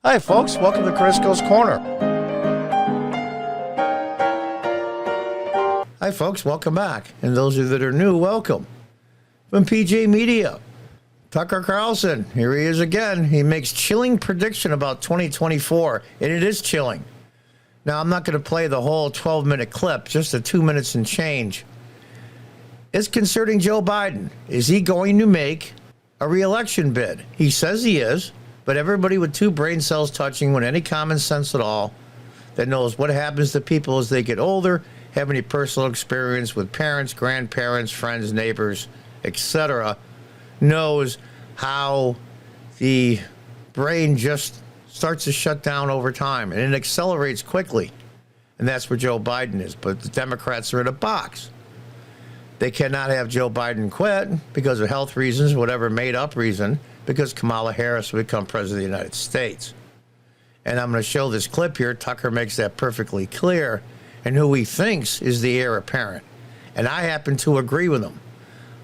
Hi, folks. Welcome to Crisco's Corner. Hi, folks. Welcome back. And those of you that are new, welcome. From PJ Media, Tucker Carlson. Here he is again. He makes chilling prediction about 2024, and it is chilling. Now, I'm not going to play the whole 12-minute clip, just the 2 minutes and change. It's concerning Joe Biden. Is he going to make a re-election bid? He says he is. But everybody with two brain cells touching, with any common sense at all, that knows what happens to people as they get older, have any personal experience with parents, grandparents, friends, neighbors, etc., knows how the brain just starts to shut down over time, and it accelerates quickly. And that's where Joe Biden is. But the Democrats are in a box. They cannot have Joe Biden quit because of health reasons, whatever made-up reason, because Kamala Harris will become president of the United States. And I'm going to show this clip here. Tucker makes that perfectly clear, and who he thinks is the heir apparent. And I happen to agree with him.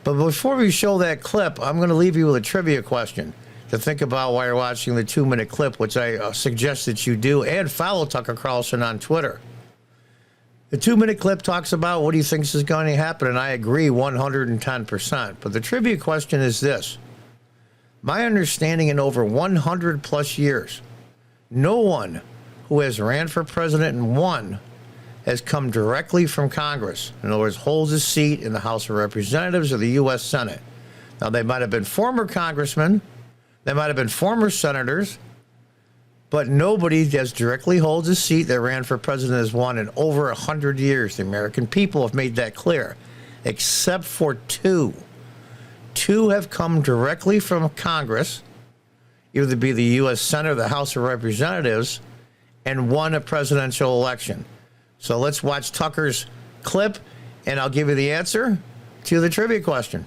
But before we show that clip, I'm going to leave you with a trivia question to think about while you're watching the 2-minute clip, which I suggest that you do, and follow Tucker Carlson on Twitter. The 2-minute clip talks about what he thinks is going to happen, and I agree 110%. But the trivia question is this. My understanding, in over 100 plus years, no one who has ran for president and won has come directly from Congress. In other words, holds a seat in the House of Representatives or the U.S. Senate. Now, they might have been former congressmen, they might have been former senators, but nobody that directly holds a seat that ran for president has won in over 100 years. The American people have made that clear, except for two. Two have come directly from Congress, either be the U.S. Senate or the House of Representatives, and won a presidential election. So let's watch Tucker's clip, and I'll give you the answer to the trivia question.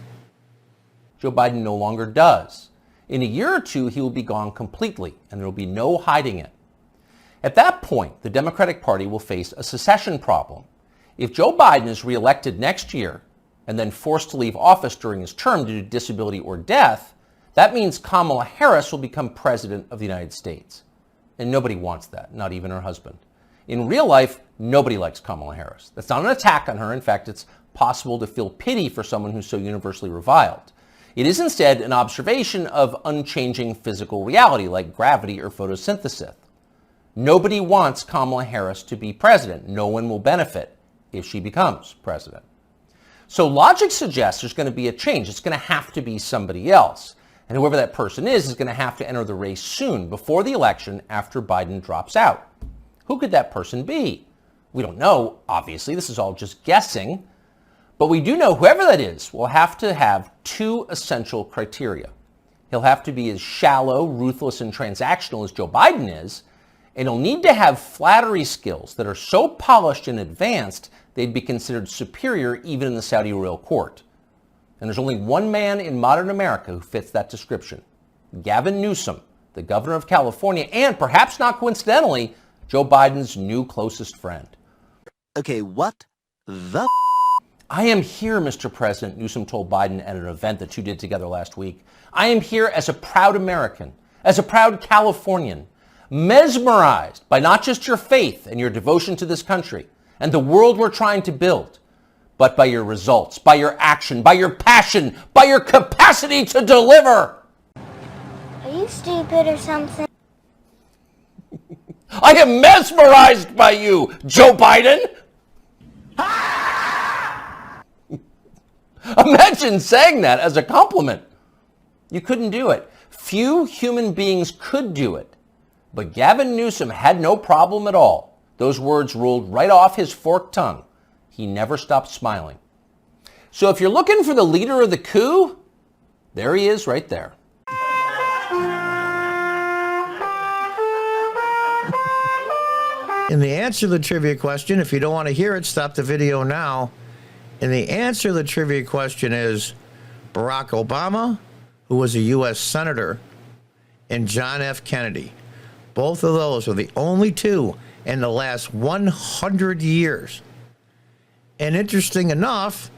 Joe Biden no longer does. In a year or two, he will be gone completely, and there will be no hiding it. At that point, the Democratic Party will face a secession problem. If Joe Biden is reelected next year, and then forced to leave office during his term due to disability or death, that means Kamala Harris will become president of the United States. And nobody wants that, not even her husband. In real life, nobody likes Kamala Harris. That's not an attack on her. In fact, it's possible to feel pity for someone who's so universally reviled. It is instead an observation of unchanging physical reality like gravity or photosynthesis. Nobody wants Kamala Harris to be president. No one will benefit if she becomes president. So logic suggests there's going to be a change. It's going to have to be somebody else. And whoever that person is going to have to enter the race soon, before the election, after Biden drops out. Who could that person be? We don't know, obviously. This is all just guessing. But we do know whoever that is will have to have two essential criteria. He'll have to be as shallow, ruthless, and transactional as Joe Biden is, and he'll need to have flattery skills that are so polished and advanced they'd be considered superior even in the Saudi royal court. And there's only one man in modern America who fits that description. Gavin Newsom, the governor of California, and perhaps not coincidentally, Joe Biden's new closest friend. Okay, what the I am here, Mr. President, Newsom told Biden at an event that you did together last week. I am here as a proud American, as a proud Californian, mesmerized by not just your faith and your devotion to this country and the world we're trying to build, but by your results, by your action, by your passion, by your capacity to deliver. Are you stupid or something? I am mesmerized by you, Joe Biden. Imagine saying that as a compliment. You couldn't do it. Few human beings could do it. But Gavin Newsom had no problem at all. Those words rolled right off his forked tongue. He never stopped smiling. So if you're looking for the leader of the coup, there he is right there. In the answer to the trivia question, if you don't want to hear it, stop the video now. And the answer to the trivia question is Barack Obama, who was a U.S. Senator, and John F. Kennedy. Both of those are the only two in the last 100 years. And interesting enough,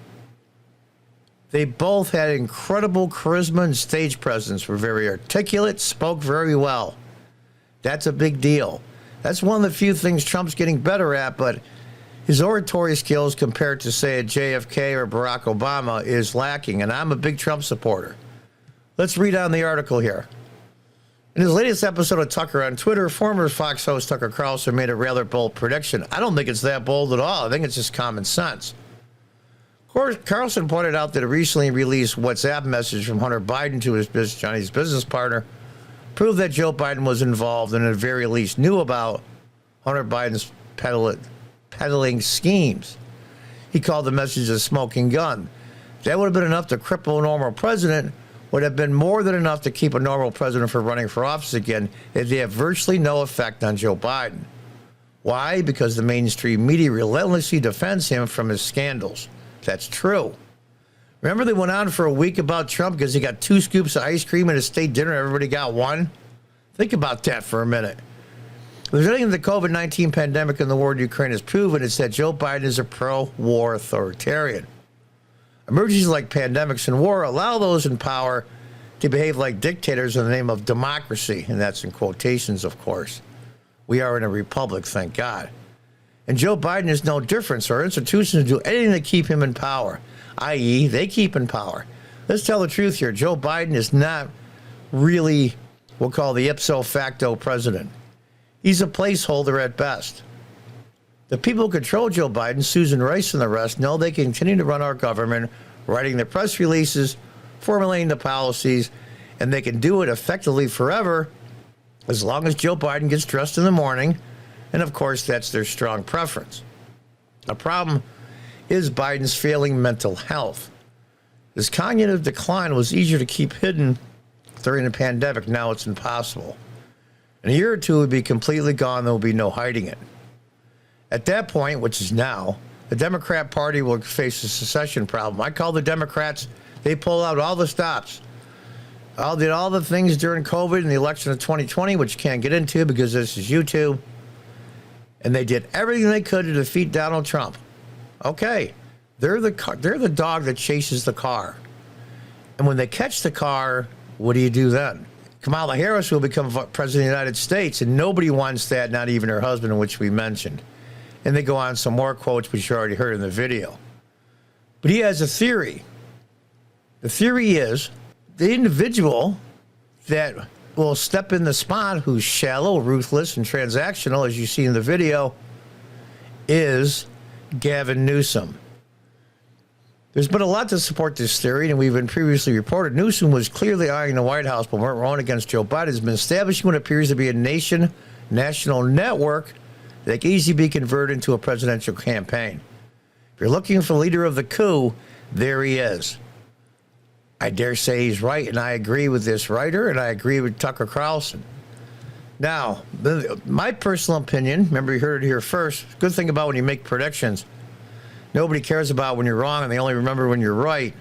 they both had incredible charisma and stage presence, were very articulate, spoke very well. That's a big deal. That's one of the few things Trump's getting better at, but his oratory skills compared to, say, a JFK or Barack Obama is lacking, and I'm a big Trump supporter. Let's read on the article here. In his latest episode of Tucker on Twitter, former Fox host Tucker Carlson made a rather bold prediction. I don't think it's that bold at all. I think it's just common sense. Of course, Carlson pointed out that a recently released WhatsApp message from Hunter Biden to his Chinese business partner proved that Joe Biden was involved and at the very least knew about Hunter Biden's peddling schemes. He called the message a smoking gun. That would have been enough to cripple a normal president, would have been more than enough to keep a normal president from running for office again, if they have virtually no effect on Joe Biden. Why? Because the mainstream media relentlessly defends him from his scandals. That's true. Remember they went on for a week about Trump because he got 2 scoops of ice cream at a state dinner, everybody got 1? Think about that for a minute. If there's anything the COVID-19 pandemic and the war in Ukraine has proven, it's that Joe Biden is a pro-war authoritarian. Emergencies like pandemics and war allow those in power to behave like dictators in the name of democracy, and that's in quotations, of course. We are in a republic, thank God. And Joe Biden is no different, so our institutions do anything to keep him in power, i.e., they keep in power. Let's tell the truth here. Joe Biden is not really, we'll call the ipso facto president. He's a placeholder at best. The people who control Joe Biden, Susan Rice and the rest, know they can continue to run our government, writing the press releases, formulating the policies, and they can do it effectively forever as long as Joe Biden gets dressed in the morning. And, of course, that's their strong preference. The problem is Biden's failing mental health. His cognitive decline was easier to keep hidden during the pandemic. Now it's impossible. In a year or two, it would be completely gone. There will be no hiding it. At that point, which is now, the Democrat Party will face a secession problem. I call the Democrats, they pulled out all the stops. Did all the things during COVID and the election of 2020, which you can't get into because this is YouTube. And they did everything they could to defeat Donald Trump. Okay, they're the dog that chases the car. And when they catch the car, what do you do then? Kamala Harris will become president of the United States, and nobody wants that, not even her husband, which we mentioned. And they go on some more quotes, which you already heard in the video. But he has a theory. The theory is the individual that will step in the spot who's shallow, ruthless, and transactional, as you see in the video, is Gavin Newsom. There's been a lot to support this theory, and we've been previously reported Newsom was clearly eyeing the White House, but went wrong against Joe Biden. Has been establishing what appears to be a national network that can easily be converted into a presidential campaign. If you're looking for the leader of the coup, there he is. I dare say he's right, and I agree with this writer, and I agree with Tucker Carlson. Now, my personal opinion, remember you heard it here first, good thing about when you make predictions, nobody cares about when you're wrong, and they only remember when you're right.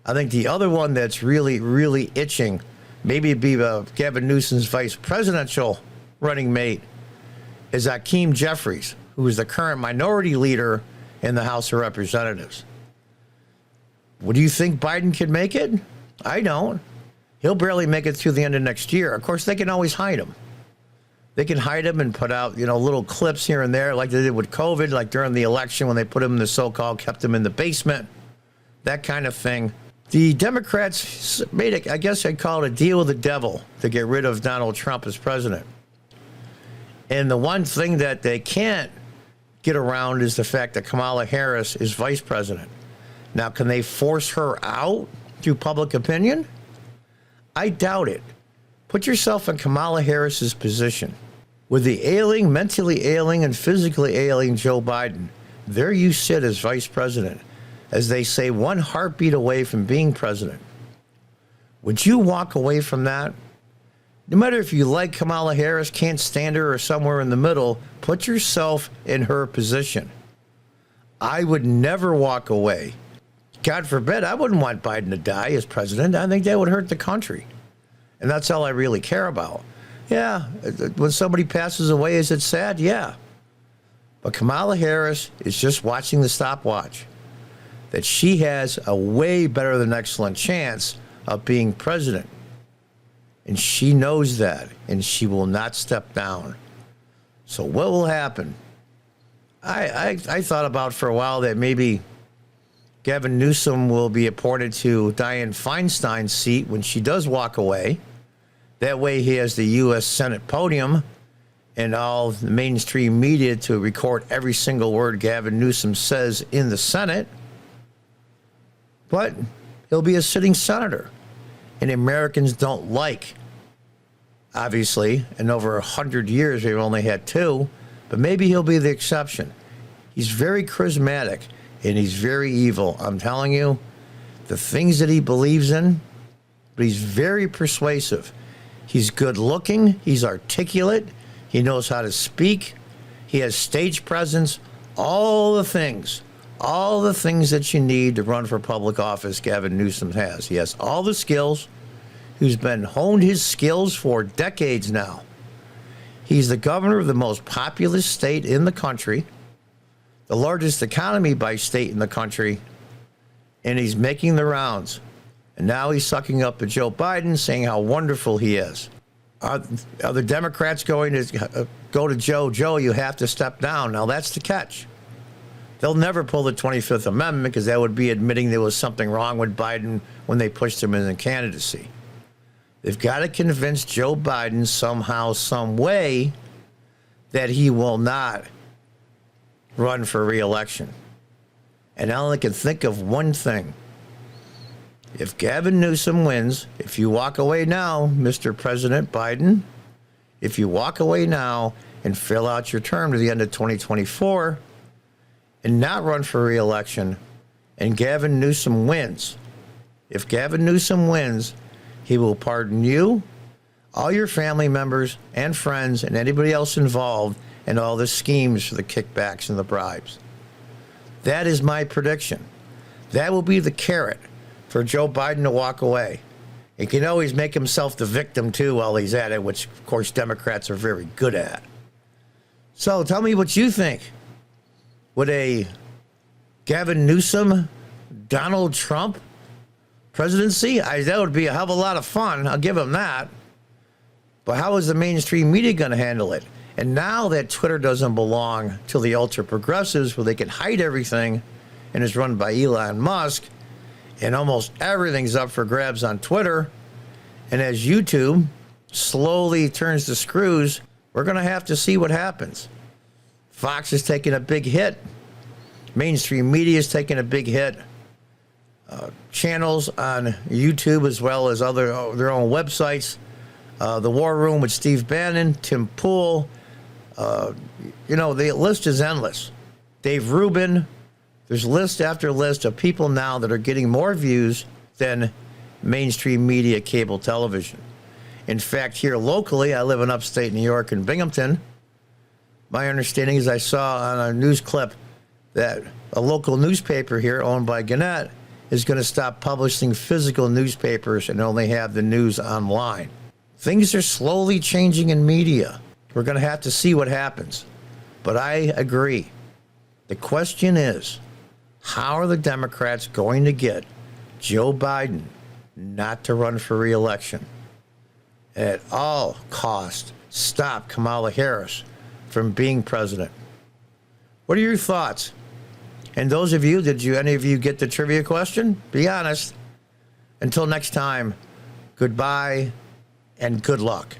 I think the other one that's really, really itching, maybe it'd be Gavin Newsom's vice presidential running mate, is Hakeem Jeffries, who is the current minority leader in the House of Representatives. What do you think Biden could make it? I don't. He'll barely make it through the end of next year. Of course, they can always hide him. They can hide him and put out, little clips here and there like they did with COVID, like during the election when they put him in the so-called, kept him in the basement, that kind of thing. The Democrats made I guess I'd call it a deal with the devil to get rid of Donald Trump as president. And the one thing that they can't get around is the fact that Kamala Harris is vice president. Now, can they force her out through public opinion? I doubt it. Put yourself in Kamala Harris's position. With the mentally ailing and physically ailing Joe Biden, there you sit as vice president, as they say, one heartbeat away from being president. Would you walk away from that? No matter if you like Kamala Harris, can't stand her, or somewhere in the middle, put yourself in her position. I would never walk away. God forbid, I wouldn't want Biden to die as president. I think that would hurt the country. And that's all I really care about. Yeah, when somebody passes away, is it sad? Yeah. But Kamala Harris is just watching the stopwatch. That she has a way better than excellent chance of being president. And she knows that, and she will not step down. So what will happen? I thought about for a while that maybe Gavin Newsom will be appointed to Dianne Feinstein's seat when she does walk away. That way he has the U.S. Senate podium and all the mainstream media to record every single word Gavin Newsom says in the Senate. But he'll be a sitting senator. And Americans don't like, obviously, in over 100 years we've only had two, but maybe he'll be the exception. He's very charismatic and he's very evil. I'm telling you, the things that he believes in, but he's very persuasive. He's good looking, he's articulate, he knows how to speak, he has stage presence, all the things that you need to run for public office, Gavin Newsom has. He has all the skills. He's been honed his skills for decades now. He's the governor of the most populous state in the country, the largest economy by state in the country, and he's making the rounds. And now he's sucking up to Joe Biden, saying how wonderful he is. Are the Democrats going to go to Joe? Joe, you have to step down. Now, that's the catch. They'll never pull the 25th Amendment because that would be admitting there was something wrong with Biden when they pushed him in the candidacy. They've got to convince Joe Biden somehow, some way, that he will not run for re-election. And I only can think of one thing. If Gavin Newsom wins, if you walk away now, Mr. President Biden, if you walk away now and fill out your term to the end of 2024 and not run for re-election, and Gavin Newsom wins, if Gavin Newsom wins, he will pardon you, all your family members and friends and anybody else involved in all the schemes for the kickbacks and the bribes. That is my prediction. That will be the carrot for Joe Biden to walk away. He can always make himself the victim, too, while he's at it, which, of course, Democrats are very good at. So tell me what you think. Would a Gavin Newsom, Donald Trump presidency? That would be a hell of a lot of fun. I'll give him that. But how is the mainstream media going to handle it? And now that Twitter doesn't belong to the ultra-progressives, where they can hide everything and is run by Elon Musk, and almost everything's up for grabs on Twitter, and as YouTube slowly turns the screws, we're going to have to see what happens. Fox is taking a big hit. Mainstream media is taking a big hit. Channels on YouTube as well as their own websites. The War Room with Steve Bannon, Tim Pool. The list is endless. Dave Rubin. There's list after list of people now that are getting more views than mainstream media cable television. In fact, here locally, I live in upstate New York in Binghamton. My understanding is I saw on a news clip that a local newspaper here owned by Gannett is going to stop publishing physical newspapers and only have the news online. Things are slowly changing in media. We're going to have to see what happens. But I agree. The question is, how are the Democrats going to get Joe Biden not to run for re-election? At all costs, stop Kamala Harris from being president. What are your thoughts? And those of you, any of you get the trivia question? Be honest. Until next time, goodbye and good luck.